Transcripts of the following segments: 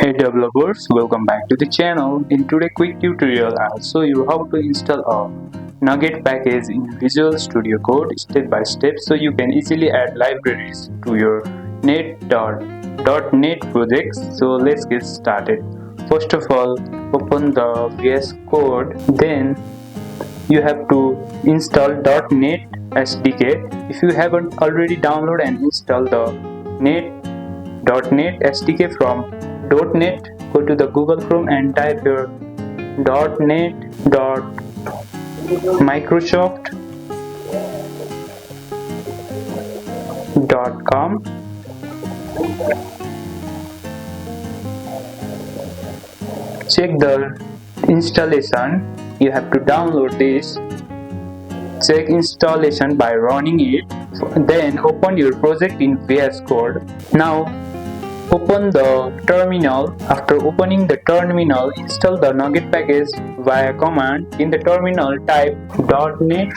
Hey developers, welcome back to the channel. In today's quick tutorial, I'll show you how to install a NuGet package in Visual Studio Code step by step so you can easily add libraries to your .NET projects. So let's get started. First of all, open the VS Code. Then you have to install .NET SDK. If you haven't already downloaded and installed the .NET SDK from .NET, go to the Google Chrome and type your .NET.microsoft.com. Check the installation. You have to download this. Check installation by running it. Then open your project in VS Code. Now open the terminal. After opening the terminal, install the NuGet package via command. In the terminal, type .NET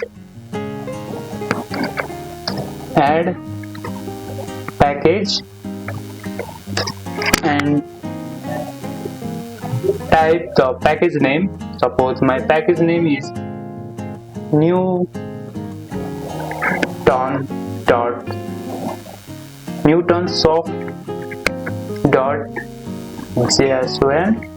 add package and type the package name. Suppose my package name is newtonsoft.json.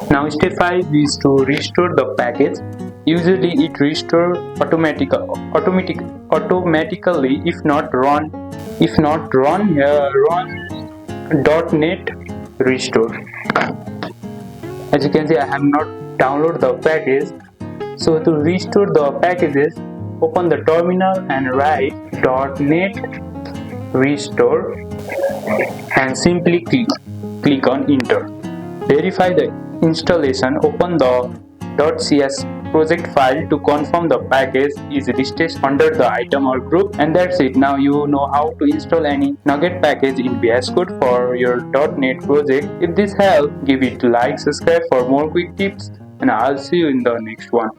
Now step 5 is to restore the package. Usually it restores automatically. If not run .NET restore. As you can see, I have not downloaded the package. So to restore the packages, open the terminal and write .NET restore and simply click on enter. Verify the installation. Open the .cs project file to confirm the package is listed under the item or group, and that's it. Now you know how to install any NuGet package in VS Code for your .NET project. If this helped, give it a like, subscribe for more quick tips, and I'll see you in the next one.